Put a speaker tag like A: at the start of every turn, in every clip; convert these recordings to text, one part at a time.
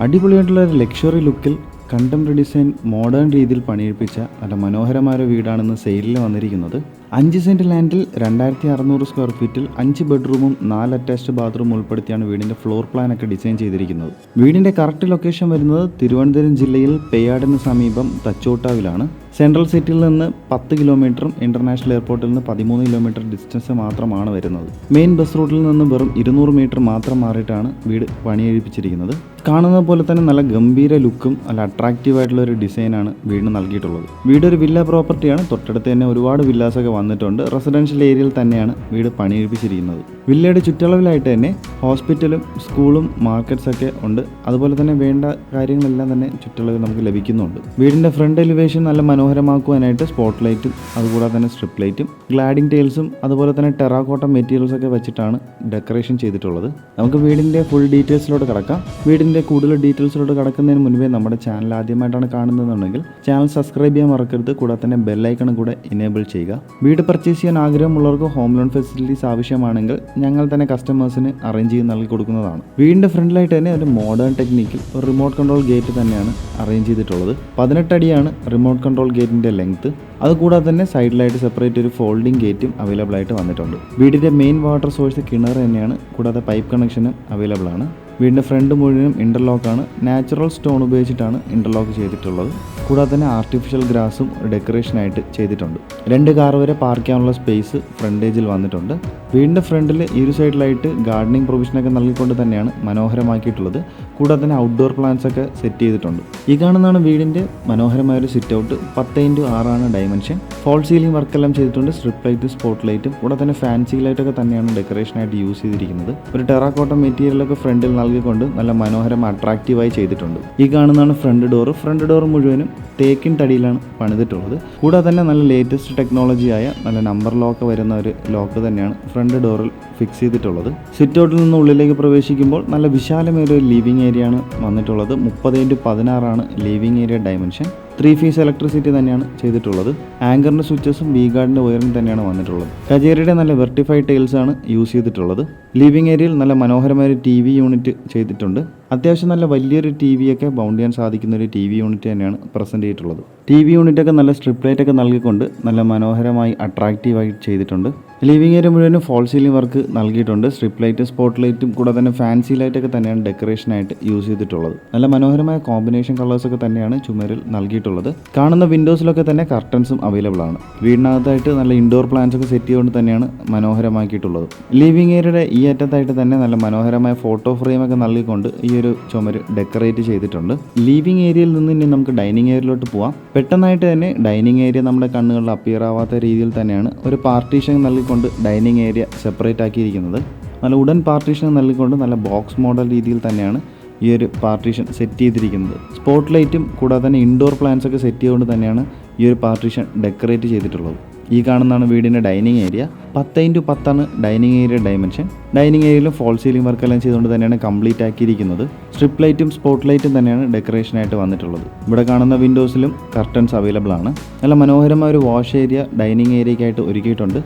A: അടിപൊളിയായിട്ടുള്ള ഒരു ലക്ഷറി ലുക്കിൽ കണ്ടംപററി ഡിസൈൻ മോഡേൺ രീതിയിൽ പണിയെടുപ്പിച്ച നല്ല മനോഹരമായ ഒരു വീടാണെന്ന് സെയിലിൽ വന്നിരിക്കുന്നത്. 5 സെൻറ്റ് ലാൻഡിൽ 2600 സ്ക്വയർ ഫീറ്റിൽ 5 ബെഡ്റൂമും 4 അറ്റാച്ച്ഡ് ബാത്റൂം ഉൾപ്പെടുത്തിയാണ് വീടിൻ്റെ ഫ്ലോർ പ്ലാനൊക്കെ ഡിസൈൻ ചെയ്തിരിക്കുന്നത്. വീടിൻ്റെ കറക്റ്റ് ലൊക്കേഷൻ വരുന്നത് തിരുവനന്തപുരം ജില്ലയിൽ പേയാടിന് സമീപം തച്ചോട്ടാവിലാണ്. സെൻട്രൽ സിറ്റിയിൽ നിന്ന് 10 കിലോമീറ്ററും ഇൻ്റർനാഷണൽ എയർപോർട്ടിൽ നിന്ന് 13 കിലോമീറ്റർ ഡിസ്റ്റൻസ് മാത്രമാണ് വരുന്നത്. മെയിൻ ബസ് റൂട്ടിൽ നിന്ന് വെറും 200 മീറ്റർ മാത്രം മാറിയിട്ടാണ് വീട് പണിയെഴുപ്പിച്ചിരിക്കുന്നത്. കാണുന്ന പോലെ തന്നെ നല്ല ഗംഭീര ലുക്കും നല്ല അട്രാക്റ്റീവ് ആയിട്ടുള്ള ഒരു ഡിസൈനാണ് വീടിന് നൽകിയിട്ടുള്ളത്. വീട് ഒരു വില്ല പ്രോപ്പർട്ടിയാണ്. തൊട്ടടുത്ത് തന്നെ ഒരുപാട് വില്ലാസൊക്കെ വന്നിട്ടുണ്ട്. റെസിഡൻഷ്യൽ ഏരിയയിൽ തന്നെയാണ് വീട് പണിയെഴുപ്പിച്ചിരിക്കുന്നത്. വില്ലയുടെ ചുറ്റളവിലായിട്ട് തന്നെ ഹോസ്പിറ്റലും സ്കൂളും മാർക്കറ്റ്സൊക്കെ ഉണ്ട്. അതുപോലെ തന്നെ വേണ്ട കാര്യങ്ങളെല്ലാം തന്നെ ചുറ്റളവിൽ നമുക്ക് ലഭിക്കുന്നുണ്ട്. വീടിൻ്റെ ഫ്രണ്ട് എലിവേഷൻ നല്ല മനോഹരമാക്കുവാനായിട്ട് സ്പോട്ട് ലൈറ്റും അതുകൂടാതെ തന്നെ സ്ട്രിപ്പ് ലൈറ്റും ഗ്ലാഡിംഗ് ടൈൽസും അതുപോലെ തന്നെ ടെറാക്കോട്ട മെറ്റീരിയൽസൊക്കെ വെച്ചിട്ടാണ് ഡെക്കറേഷൻ ചെയ്തിട്ടുള്ളത്. നമുക്ക് വീടിൻ്റെ ഫുൾ ഡീറ്റെയിൽസിലോട്ട് കിടക്കാം. വീടിൻ്റെ കൂടുതൽ ഡീറ്റെയിൽസിലോട്ട് കടക്കുന്നതിന് മുൻപേ നമ്മുടെ ചാനൽ ആദ്യമായിട്ടാണ് കാണുന്നതെന്നുണ്ടെങ്കിൽ ചാനൽ സബ്സ്ക്രൈബ് ചെയ്യാൻ മറക്കരുത്. കൂടാതെ തന്നെ ബെല്ലൈക്കണും കൂടെ ഇനേബിൾ ചെയ്യുക. വീട് പർച്ചേസ് ചെയ്യാൻ ആഗ്രഹമുള്ളവർക്ക് ഹോം ലോൺ ഫെസിലിറ്റീസ് ആവശ്യമാണെങ്കിൽ ഞങ്ങൾ തന്നെ കസ്റ്റമേഴ്സിന് അറേഞ്ച് ചെയ്ത് നൽകി കൊടുക്കുന്നതാണ്. വീടിൻ്റെ ഫ്രണ്ടിലായിട്ട് തന്നെ ഒരു മോഡേൺ ടെക്നിക്കിൽ ഒരു റിമോട്ട് കൺട്രോൾ ഗേറ്റ് തന്നെയാണ് അറേഞ്ച് ചെയ്തിട്ടുള്ളത്. 18 അടിയാണ് റിമോട്ട് കൺട്രോൾ ഗേറ്റിൻ്റെ ലെങ്ത്. അതുകൂടാതെ തന്നെ സൈഡിലായിട്ട് സെപ്പറേറ്റ് ഒരു ഫോൾഡിംഗ് ഗേറ്റും അവൈലബിൾ ആയിട്ട് വന്നിട്ടുണ്ട്. വീടിൻ്റെ മെയിൻ വാട്ടർ സോഴ്സ് കിണർ തന്നെയാണ്. കൂടാതെ പൈപ്പ് കണക്ഷനും അവൈലബിൾ ആണ്. വീടിൻ്റെ ഫ്രണ്ട് മുഴുവനും ഇൻ്റർലോക്കാണ്. നാച്ചുറൽ സ്റ്റോൺ ഉപയോഗിച്ചിട്ടാണ് ഇൻ്റർലോക്ക് ചെയ്തിട്ടുള്ളത്. കൂടാതെ തന്നെ ആർട്ടിഫിഷ്യൽ ഗ്രാസും ഡെക്കറേഷനായിട്ട് ചെയ്തിട്ടുണ്ട്. 2 കാർ വരെ പാർക്ക് ചെയ്യാനുള്ള സ്പേസ് ഫ്രണ്ടേജിൽ വന്നിട്ടുണ്ട്. വീടിൻ്റെ ഫ്രണ്ടിൽ ഈ ഒരു സൈഡിലായിട്ട് ഗാർഡനിങ് പ്രൊവിഷനൊക്കെ നൽകിക്കൊണ്ട് തന്നെയാണ് മനോഹരമാക്കിയിട്ടുള്ളത്. കൂടാതെ തന്നെ ഔട്ട്ഡോർ പ്ലാന്റ്സ് ഒക്കെ സെറ്റ് ചെയ്തിട്ടുണ്ട്. ഈ കാണുന്നതാണ് വീടിൻ്റെ മനോഹരമായൊരു sit out. 10x6 dimension. False ceiling വർക്കെല്ലാം ചെയ്തിട്ടുണ്ട്. സ്ട്രിപ്പ് ലൈറ്റും സ്പോട്ട് ലൈറ്റും കൂടെ തന്നെ ഫാൻസി ലൈറ്റൊക്കെ തന്നെയാണ് ഡെക്കറേഷനായിട്ട് യൂസ് ചെയ്തിരിക്കുന്നത്. ഒരു ടെറാക്കോട്ട മെറ്റീരിയലൊക്കെ ഫ്രണ്ടിൽ നൽകിക്കൊണ്ട് നല്ല മനോഹരം അട്രാക്റ്റീവായി ചെയ്തിട്ടുണ്ട്. ഈ കാണുന്നതാണ് ഫ്രണ്ട് ഡോർ. ഫ്രണ്ട് ഡോർ മുഴുവനും തേക്കിൻ തടിയിലാണ് പണിതിട്ടുള്ളത്. കൂടാതെ തന്നെ നല്ല ലേറ്റസ്റ്റ് ടെക്നോളജിയായ നല്ല നമ്പർ ലോക്ക് വരുന്ന ഒരു ലോക്ക് തന്നെയാണ് ഫ്രണ്ട് ഡോറിൽ ഫിക്സ് ചെയ്തിട്ടുള്ളത്. സിറ്റ് ഔട്ടിൽ നിന്ന് ഉള്ളിലേക്ക് പ്രവേശിക്കുമ്പോൾ നല്ല വിശാലമായ ഒരു ലിവിംഗ് ഏരിയ ആണ് വന്നിട്ടുള്ളത്. 30x16 living area dimension. 3 face electricity തന്നെയാണ് ചെയ്തിട്ടുള്ളത്. ആങ്കറിൻ്റെ സ്വിച്ചസും വി ഗാർഡിൻ്റെ വയറിംഗ് തന്നെയാണ് വന്നിട്ടുള്ളത്. കജേരിയുടെ നല്ല വെർട്ടിഫൈഡ് ടൈൽസ് ആണ് യൂസ് ചെയ്തിട്ടുള്ളത്. ലിവിംഗ് ഏരിയയിൽ നല്ല മനോഹരമായ ഒരു TV യൂണിറ്റ് ചെയ്തിട്ടുണ്ട്. അത്യാവശ്യം നല്ല വലിയൊരു TV ഒക്കെ ബൗണ്ട് ചെയ്യാൻ സാധിക്കുന്ന ഒരു TV യൂണിറ്റ് തന്നെയാണ് പ്രസൻറ്റ് ചെയ്തിട്ടുള്ളത്. TV യൂണിറ്റൊക്കെ നല്ല സ്ട്രിപ്പ് ലൈറ്റൊക്കെ നൽകിക്കൊണ്ട് നല്ല മനോഹരമായി അട്രാക്റ്റീവായി ചെയ്തിട്ടുണ്ട്. ലിവിംഗ് ഏരിയ മുഴുവനും ഫോൾ സീലിംഗ് വർക്ക് നൽകിയിട്ടുണ്ട്. സ്ട്രിപ്പ് ലൈറ്റും സ്പോട്ട് ലൈറ്റും കൂടാതെ തന്നെ ഫാൻസി ലൈറ്റൊക്കെ തന്നെയാണ് ഡെക്കറേഷനായിട്ട് യൂസ് ചെയ്തിട്ടുള്ളത്. നല്ല മനോഹരമായ കോമ്പിനേഷൻ കളേഴ്സൊക്കെ തന്നെയാണ് ചുമരിൽ നൽകിയിട്ടുള്ളത്. കാണുന്ന വിൻഡോസിലൊക്കെ തന്നെ കർട്ടൻസും അവൈലബിൾ ആണ്. വീടിനകത്തായിട്ട് നല്ല ഇൻഡോർ പ്ലാന്റ്സ് ഒക്കെ സെറ്റ് ചെയ്തുകൊണ്ട് തന്നെയാണ് മനോഹരമാക്കിയിട്ടുള്ളത്. ലിവിംഗ് ഏരിയയുടെ ഈ അറ്റത്തായിട്ട് തന്നെ നല്ല മനോഹരമായ ഫോട്ടോ ഫ്രെയിമൊക്കെ നൽകിക്കൊണ്ട് ഈ ഒരു ചുമര് ഡെക്കറേറ്റ് ചെയ്തിട്ടുണ്ട്. ലിവിംഗ് ഏരിയയിൽ നിന്ന് ഇനി നമുക്ക് ഡൈനിങ് ഏരിയയിലോട്ട് പോവാം. പെട്ടെന്നായിട്ട് തന്നെ ഡൈനിങ് ഏരിയ നമ്മുടെ കണ്ണുകളിൽ അപ്പിയർ ആവാത്ത രീതിയിൽ തന്നെയാണ് ഒരു പാർട്ടീഷൻ നൽകിക്കൊണ്ട് ഡൈനിങ് ഏരിയ സെപ്പറേറ്റ് ആക്കിയിരിക്കുന്നത്. നല്ല ഉഡൻ പാർട്ടീഷൻ നൽകിക്കൊണ്ട് നല്ല ബോക്സ് മോഡൽ രീതിയിൽ തന്നെയാണ് ഈ ഒരു പാർട്ടീഷൻ സെറ്റ് ചെയ്തിരിക്കുന്നത്. സ്പോട്ട് ലൈറ്റും കൂടാതെ തന്നെ ഇൻഡോർ പ്ലാന്റ്സ് ഒക്കെ സെറ്റ് ചെയ്തുകൊണ്ട് തന്നെയാണ് ഈ ഒരു പാർട്ടീഷൻ ഡെക്കറേറ്റ് ചെയ്തിട്ടുള്ളത്. ഈ കാണുന്നതാണ് വീടിൻ്റെ dining area. 10x10 dining area dimension. Dining ഏരിയയിലും ഫോൾ സീലിംഗ് വർക്കെല്ലാം ചെയ്തുകൊണ്ട് തന്നെയാണ് കംപ്ലീറ്റ് ആക്കിയിരിക്കുന്നത്. സ്ട്രിപ്പ് ലൈറ്റും സ്പോട്ട് ലൈറ്റും തന്നെയാണ് ഡെക്കറേഷനായിട്ട് വന്നിട്ടുള്ളത്. ഇവിടെ കാണുന്ന വിൻഡോസിലും കർട്ടൻസ് അവൈലബിൾ ആണ്. നല്ല മനോഹരമായ ഒരു വാഷ് ഏരിയ ഡൈനിങ് ഏരിയയ്ക്കായിട്ട് ഒരുക്കിയിട്ടുണ്ട്.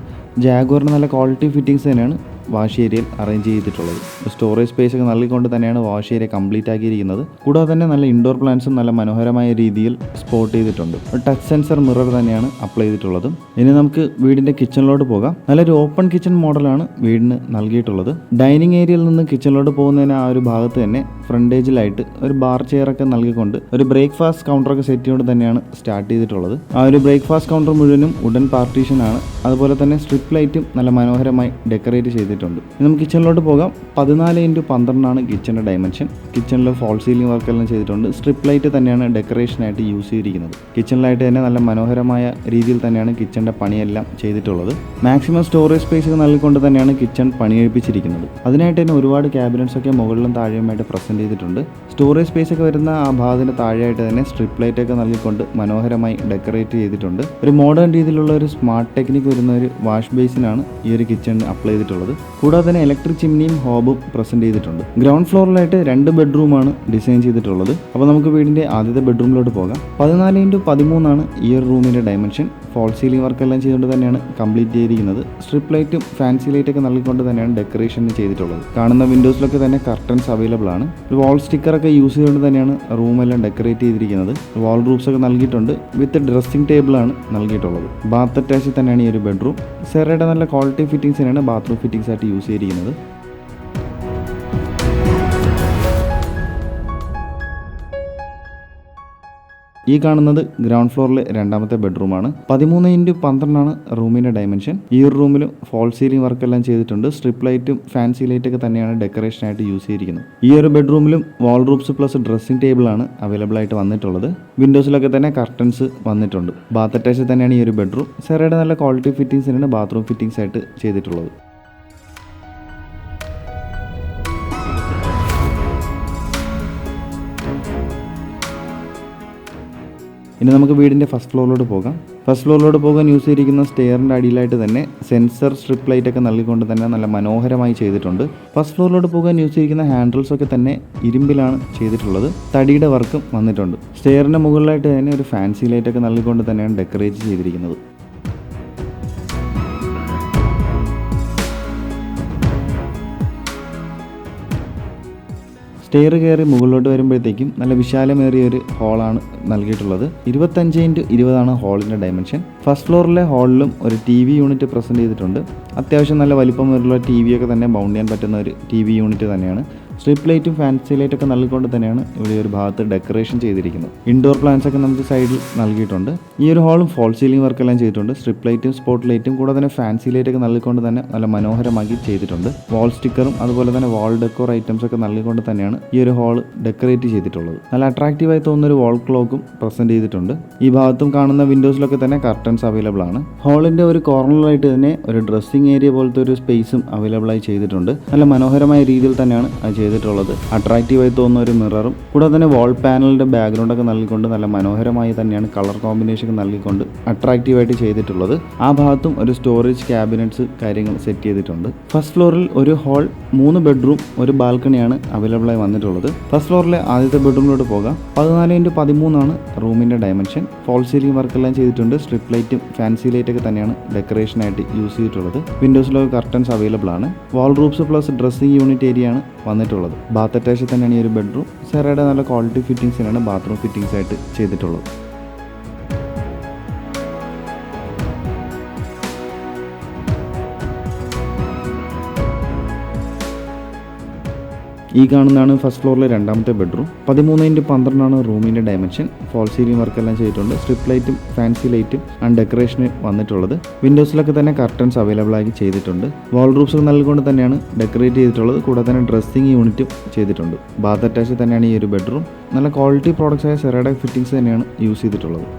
A: ജാഗ്വറിന് നല്ല ക്വാളിറ്റി ഫിറ്റിങ്സ് തന്നെയാണ് വാഷ് ഏരിയയിൽ അറേഞ്ച് ചെയ്തിട്ടുള്ളത്. സ്റ്റോറേജ് സ്പേസ് ഒക്കെ നൽകിക്കൊണ്ട് തന്നെയാണ് വാഷ് ഏരിയ കംപ്ലീറ്റ് ആക്കിയിരിക്കുന്നത്. കൂടാതെ തന്നെ നല്ല ഇൻഡോർ പ്ലാന്റ്സും നല്ല മനോഹരമായ രീതിയിൽ സ്പോട്ട് ചെയ്തിട്ടുണ്ട്. ഒരു ടച്ച് സെൻസർ മിറർ തന്നെയാണ് അപ്ലൈ ചെയ്തിട്ടുള്ളത്. ഇനി നമുക്ക് വീടിൻ്റെ കിച്ചണിലോട്ട് പോകാം. നല്ലൊരു ഓപ്പൺ കിച്ചൺ മോഡലാണ് വീടിന് നൽകിയിട്ടുള്ളത്. ഡൈനിങ് ഏരിയയിൽ നിന്ന് കിച്ചണിലോട്ട് പോകുന്നതിന് ആ ഒരു ഭാഗത്ത് തന്നെ ഫ്രണ്ടേജിലായിട്ട് ഒരു ബാർ ചെയറൊക്കെ നൽകിക്കൊണ്ട് ഒരു ബ്രേക്ക്ഫാസ്റ്റ് കൗണ്ടറൊക്കെ സെറ്റ് ചെയ്തുകൊണ്ട് തന്നെയാണ് സ്റ്റാർട്ട് ചെയ്തിട്ടുള്ളത്. ആ ഒരു ബ്രേക്ക്ഫാസ്റ്റ് കൗണ്ടർ മുഴുവനും വുഡൻ പാർട്ടീഷനാണ്. അതുപോലെ തന്നെ സ്ട്രിപ്പ് ലൈറ്റും നല്ല മനോഹരമായി ഡെക്കറേറ്റ് ചെയ്തിട്ടുണ്ട്. നമുക്ക് കിച്ചണിലോട്ട് പോകാം. 14x12 കിച്ചണിൻ്റെ ഡയമെൻഷൻ. കിച്ചണിൽ ഫോൾ സീലിംഗ് വർക്കെല്ലാം ചെയ്തിട്ടുണ്ട്. സ്ട്രിപ്പ് ലൈറ്റ് തന്നെയാണ് ഡെക്കറേഷനായിട്ട് യൂസ് ചെയ്തിരിക്കുന്നത്. കിച്ചണിലായിട്ട് തന്നെ നല്ല മനോഹരമായ രീതിയിൽ തന്നെയാണ് കിച്ചണിൻ്റെ പണിയെല്ലാം ചെയ്തിട്ടുള്ളത്. മാക്സിമം സ്റ്റോറേജ് സ്പേസ് നൽകിക്കൊണ്ട് തന്നെയാണ് കിച്ചൺ പണിയെഴുപ്പിച്ചിരിക്കുന്നത്. അതിനായിട്ട് തന്നെ ഒരുപാട് ക്യാബിനറ്റ്സ് ഒക്കെ മുകളിലും താഴെയുമായിട്ട് പ്രസൻറ്റ് ചെയ്തിട്ടുണ്ട്. സ്റ്റോറേജ് സ്പേസ് ഒക്കെ വരുന്ന ആ ഭാഗത്തിന് താഴെയായിട്ട് തന്നെ സ്ട്രിപ്പ് ലൈറ്റ് ഒക്കെ നൽകിക്കൊണ്ട് മനോഹരമായി ഡെക്കറേറ്റ് ചെയ്തിട്ടുണ്ട്. ഒരു മോഡേൺ രീതിയിലുള്ള ഒരു സ്മാർട്ട് ടെക്നിക്ക് വരുന്ന ഒരു വാഷ് ബേസിനാണ് ഈ ഒരു കിച്ചണിന് അപ്ലൈ ചെയ്തിട്ടുള്ളത്. കൂടാതെ തന്നെ ഇലക്ട്രിക് ചിമ്മിനിയും ഹോബും പ്രസന്റ് ചെയ്തിട്ടുണ്ട്. ഗ്രൗണ്ട് ഫ്ലോറിലായിട്ട് 2 ബെഡ്റൂമാണ് ഡിസൈൻ ചെയ്തിട്ടുള്ളത്. അപ്പോൾ നമുക്ക് വീടിന്റെ ആദ്യത്തെ ബെഡ്റൂമിലോട്ട് പോകാം. 14x13 ഈ ഒരു റൂമിന്റെ ഡയമെൻഷൻ. ഫോൾ സീലിംഗ് വർക്ക് എല്ലാം ചെയ്തുകൊണ്ട് തന്നെയാണ് കംപ്ലീറ്റ് ചെയ്തിരിക്കുന്നത്. സ്ട്രിപ്പ് ലൈറ്റും ഫാൻസി ലൈറ്റൊക്കെ നൽകിക്കൊണ്ട് തന്നെയാണ് ഡെക്കറേഷൻ ചെയ്തിട്ടുള്ളത്. കാണുന്ന വിൻഡോസിലൊക്കെ തന്നെ കർട്ടൻസ് അവൈലബിൾ ആണ്. വാൾ സ്റ്റിക്കറൊക്കെ യൂസ് ചെയ്തുകൊണ്ട് തന്നെയാണ് റൂമെല്ലാം ഡെക്കറേറ്റ് ചെയ്തിരിക്കുന്നത്. വാൾ റൂഫ്സ് ഒക്കെ നൽകിയിട്ടുണ്ട്. വിത്ത് ഡ്രസ്സിംഗ് ടേബിളാണ് നൽകിയിട്ടുള്ളത്. ബാത്ത് അറ്റാച്ച് തന്നെയാണ് ഈ ഒരു ബെഡ്റൂം. സെറയുടെ നല്ല ക്വാളിറ്റി ഫിറ്റിംഗ്സ് തന്നെയാണ് ബാത്റൂം ഫിറ്റിംഗ്സ് ആയിട്ട് യൂസ് ചെയ്തിരിക്കുന്നത്. ഈ കാണുന്നത് ഗ്രൗണ്ട് ഫ്ലോറിലെ രണ്ടാമത്തെ ബെഡ്റൂമാണ്. 13x12 റൂമിന്റെ ഡയമെൻഷൻ. ഈ ഒരു റൂമിലും ഫോൾ സീലിംഗ് വർക്ക് എല്ലാം ചെയ്തിട്ടുണ്ട്. സ്ട്രിപ്പ് ലൈറ്റും ഫാൻസി ലൈറ്റൊക്കെ തന്നെയാണ് ഡെക്കറേഷൻ ആയിട്ട് യൂസ് ചെയ്തിരിക്കുന്നത്. ഈ ഒരു ബെഡ്റൂമിലും വാൾ റൂഫ്സ് പ്ലസ് ഡ്രസ്സിംഗ് ടേബിളാണ് അവൈലബിൾ ആയിട്ട് വന്നിട്ടുള്ളത്. വിൻഡോസിലൊക്കെ തന്നെ കർട്ടൻസ് വന്നിട്ടുണ്ട്. ബാത്ത് അറ്റാച്ച് തന്നെയാണ് ഈ ഒരു ബെഡ്റൂം. സെറയുടെ നല്ല ക്വാളിറ്റി ഫിറ്റിംഗ്സ് തന്നെയാണ് ബാത്റൂം ഫിറ്റിംഗ്സ് ആയിട്ട് ചെയ്തിട്ടുള്ളത്. ഇനി നമുക്ക് വീടിൻ്റെ ഫസ്റ്റ് ഫ്ലോറിലോട്ട് പോകാം. ഫസ്റ്റ് ഫ്ലോറിലോട്ട് പോകാൻ യൂസ് ചെയ്തിരിക്കുന്ന സ്റ്റെയറിൻ്റെ അടിയിലായിട്ട് തന്നെ സെൻസർ സ്ട്രിപ്പ് ലൈറ്റ് ഒക്കെ നൽകിക്കൊണ്ട് തന്നെ നല്ല മനോഹരമായി ചെയ്തിട്ടുണ്ട്. ഫസ്റ്റ് ഫ്ലോറിലോട്ട് പോകാൻ യൂസ് ചെയ്തിരിക്കുന്ന ഹാൻഡിൽസ് ഒക്കെ തന്നെ ഇരുമ്പിലാണ് ചെയ്തിട്ടുള്ളത്. തടിയുടെ വർക്കും വന്നിട്ടുണ്ട്. സ്റ്റെയറിൻ്റെ മുകളിലായിട്ട് തന്നെ ഒരു ഫാൻസി ലൈറ്റ് ഒക്കെ നൽകിക്കൊണ്ട് തന്നെയാണ് ഡെക്കറേറ്റ് ചെയ്തിരിക്കുന്നത്. സ്റ്റെയർ കയറി മുകളിലോട്ട് വരുമ്പോഴത്തേക്കും നല്ല വിശാലമേറിയ ഒരു ഹോളാണ് നൽകിയിട്ടുള്ളത്. 25x20 ഹോളിൻ്റെ ഡയമെൻഷൻ. ഫസ്റ്റ് ഫ്ലോറിലെ ഹാളിലും ഒരു TV യൂണിറ്റ് പ്രസൻറ്റ് ചെയ്തിട്ടുണ്ട്. അത്യാവശ്യം നല്ല വലിപ്പമുള്ള TV ഒക്കെ തന്നെ മൗണ്ട് ചെയ്യാൻ പറ്റുന്ന ഒരു TV യൂണിറ്റ് തന്നെയാണ്. സ്ട്രിപ്പ് ലൈറ്റും ഫാൻസി ലൈറ്റൊക്കെ നൽകിക്കൊണ്ട് തന്നെയാണ് ഇവിടെ ഒരു ഭാഗത്ത് ഡെക്കറേഷൻ ചെയ്തിരിക്കുന്നത്. ഇൻഡോർ പ്ലാന്റ്സ് ഒക്കെ നമുക്ക് സൈഡിൽ നൽകിയിട്ടുണ്ട്. ഈ ഒരു ഹാളും ഫോൾ സീലിംഗ് വർക്ക് എല്ലാം ചെയ്തിട്ടുണ്ട്. സ്ട്രിപ്പ് ലൈറ്റും സ്പോട്ട് ലൈറ്റും കൂടെ തന്നെ ഫാൻസി ലൈറ്റൊക്കെ നൽകിക്കൊണ്ട് തന്നെ നല്ല മനോഹരമാക്കി ചെയ്തിട്ടുണ്ട്. വാൾ സ്റ്റിക്കറും അതുപോലെ തന്നെ വാൾ ഡെക്കോർ ഐറ്റംസ് ഒക്കെ നൽകിക്കൊണ്ട് തന്നെയാണ് ഈ ഒരു ഹാൾ ഡെക്കറേറ്റ് ചെയ്തിട്ടുള്ളത്. നല്ല അട്രാക്റ്റീവായി തോന്നുന്ന ഒരു വാൾ ക്ലോക്കും പ്രസന്റ് ചെയ്തിട്ടുണ്ട്. ഈ ഭാഗത്തും കാണുന്ന വിൻഡോസിലൊക്കെ തന്നെ കർട്ടൻസ് അവൈലബിൾ ആണ്. ഹാളിന്റെ ഒരു കോർണറിലായിട്ട് തന്നെ ഒരു ഡ്രസ്സിംഗ് ഏരിയ പോലത്തെ ഒരു സ്പേസും അവൈലബിൾ ആയി ചെയ്തിട്ടുണ്ട്. നല്ല മനോഹരമായ രീതിയിൽ തന്നെയാണ് അത് ചെയ്തിട്ടുള്ളത്. അട്രാക്റ്റീവായി തോന്നുന്ന ഒരു മിററും കൂടാതെ തന്നെ വാൾ പാനലിന്റെ ബാക്ക്ഗ്രൗണ്ട് ഒക്കെ നൽകിക്കൊണ്ട് നല്ല മനോഹരമായി തന്നെയാണ് കളർ കോമ്പിനേഷൻ ഒക്കെ നൽകിക്കൊണ്ട് അട്രാക്റ്റീവായിട്ട് ചെയ്തിട്ടുള്ളത്. ആ ഭാഗത്തും ഒരു സ്റ്റോറേജ് ക്യാബിനറ്റ്സ് കാര്യങ്ങൾ സെറ്റ് ചെയ്തിട്ടുണ്ട്. ഫസ്റ്റ് ഫ്ലോറിൽ ഒരു ഹാൾ, 3 ബെഡ്റൂം, ഒരു ബാൽക്കണിയാണ് അവൈലബിൾ ആയി വന്നിട്ടുള്ളത്. ഫസ്റ്റ് ഫ്ലോറിലെ ആദ്യത്തെ ബെഡ്റൂമിലോട്ട് പോകാം. 14x13 റൂമിന്റെ ഡയമെൻഷൻ. ഫോൾ സീലിംഗ് വർക്ക് എല്ലാം ചെയ്തിട്ടുണ്ട്. സ്ട്രിപ്പ് ലൈറ്റും ഫാൻസി ലൈറ്റ് ഒക്കെ തന്നെയാണ് ഡെക്കറേഷൻ ആയിട്ട് യൂസ് ചെയ്തിട്ടുള്ളത്. വിൻഡോസിലൊക്കെ കർട്ടൻസ് അവൈലബിൾ ആണ്. Wardrobes plus dressing unit area ആണ് വന്നിട്ടുള്ളത്. ബാത്ത് അറ്റാച്ച് തന്നെയാണ് ഈ ഒരു ബെഡ്റൂം. സെറയുടെ നല്ല ക്വാളിറ്റി ഫിറ്റിംഗ്സിനാണ് ബാത്റൂം ഫിറ്റിംഗ്സ് ആയിട്ട് ചെയ്തിട്ടുള്ളത്. ഈ കാണുന്നതാണ് ഫസ്റ്റ് ഫ്ലോറിലെ രണ്ടാമത്തെ ബെഡ്റൂം. 13x12 റൂമിൻ്റെ ഡയമെൻഷൻ. ഫോൾ സീലിംഗ് വർക്ക് എല്ലാം ചെയ്തിട്ടുണ്ട്. സ്ട്രിപ്പ് ലൈറ്റും ഫാൻസി ലൈറ്റും ആണ് ഡെക്കറേഷന് വന്നിട്ടുള്ളത്. വിൻഡോസിലൊക്കെ തന്നെ കർട്ടൻസ് അവൈലബിൾ ആക്കി ചെയ്തിട്ടുണ്ട്. വാൾ റൂഫ്സ് നൽകിക്കൊണ്ട് തന്നെയാണ് ഡെക്കറേറ്റ് ചെയ്തിട്ടുള്ളത്. കൂടാതെ തന്നെ ഡ്രസ്സിംഗ് യൂണിറ്റും ചെയ്തിട്ടുണ്ട്. ബാത്ത് അറ്റാച്ച് തന്നെയാണ് ഈ ഒരു ബെഡ്റൂം. നല്ല ക്വാളിറ്റി പ്രോഡക്ട്സ് ആയ സെറയുടെ ഫിറ്റിംഗ്സ് തന്നെയാണ് യൂസ് ചെയ്തിട്ടുള്ളത്.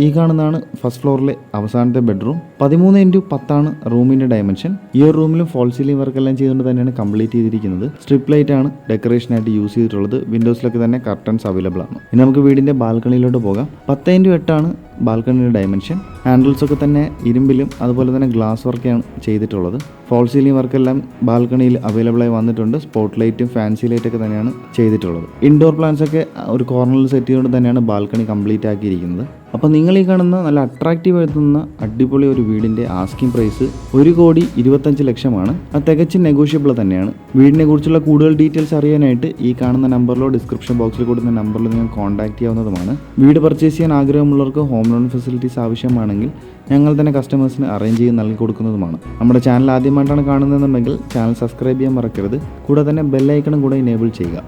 A: ഈ കാണുന്നതാണ് ഫസ്റ്റ് ഫ്ലോറിലെ അവസാനത്തെ ബെഡ്റൂം. 13x10 റൂമിന്റെ ഡയമെൻഷൻ. ഈ ഒരു റൂമിലും ഫോൾ സീലിംഗ് വർക്ക് എല്ലാം ചെയ്തുകൊണ്ട് തന്നെയാണ് കംപ്ലീറ്റ് ചെയ്തിരിക്കുന്നത്. സ്ട്രിപ്പ് ലൈറ്റ് ആണ് ഡെക്കറേഷനായിട്ട് യൂസ് ചെയ്തിട്ടുള്ളത്. വിൻഡോസിലൊക്കെ തന്നെ കർട്ടൻസ് അവൈലബിൾ ആണ്. ഇനി നമുക്ക് വീടിന്റെ ബാൽക്കണിയിലോട്ട് പോകാം. 10x8 ബാൽക്കണിയുടെ dimension. ഹാൻഡിൽസ് ഒക്കെ തന്നെ ഇരുമ്പിലും അതുപോലെ തന്നെ ഗ്ലാസ് വർക്കാണ് ചെയ്തിട്ടുള്ളത്. ഫോൾ സീലിംഗ് വർക്കെല്ലാം ബാൽക്കണിയിൽ അവൈലബിൾ ആയി വന്നിട്ടുണ്ട്. സ്പോട്ട് ലൈറ്റും ഫാൻസി ലൈറ്റൊക്കെ തന്നെയാണ് ചെയ്തിട്ടുള്ളത്. ഇൻഡോർ പ്ലാന്റ്സ് ഒക്കെ ഒരു കോർണറിൽ സെറ്റ് ചെയ്തുകൊണ്ട് തന്നെയാണ് ബാൽക്കണി കംപ്ലീറ്റ് ആക്കിയിരിക്കുന്നത്. അപ്പോൾ നിങ്ങൾ ഈ കാണുന്ന നല്ല അട്രാക്റ്റീവ് ആയിട്ടുള്ള അടിപൊളി ഒരു വീടിൻ്റെ ആസ്കിംഗ് പ്രൈസ് 1,25,00,000 അത് തികച്ചും നെഗോഷ്യബിൾ തന്നെയാണ്. വീടിനെ കുറിച്ചുള്ള കൂടുതൽ ഡീറ്റെയിൽസ് അറിയാനായിട്ട് ഈ കാണുന്ന നമ്പറിലോ ഡിസ്ക്രിപ്ഷൻ ബോക്സിൽ കൊടുക്കുന്ന നമ്പറിൽ നിങ്ങൾ കോൺടാക്ട് ചെയ്യാവുന്നതുമാണ്. വീട് പർച്ചേസ് ചെയ്യാൻ ആഗ്രഹമുള്ളവർക്ക് ഹോം ലോൺ ഫെസിലിറ്റീസ് ആവശ്യമാണെങ്കിൽ ഞങ്ങൾ തന്നെ കസ്റ്റമേഴ്സിന് അറേഞ്ച് ചെയ്ത് നൽകി കൊടുക്കുന്നതുമാണ്. നമ്മുടെ ചാനൽ ആദ്യമായിട്ടാണ് കാണുന്നതെന്നുണ്ടെങ്കിൽ ചാനൽ സബ്സ്ക്രൈബ് ചെയ്യാൻ മറക്കരുത്. കൂടാതെ തന്നെ ബെല്ലൈക്കണും കൂടെ എനേബിൾ ചെയ്യുക.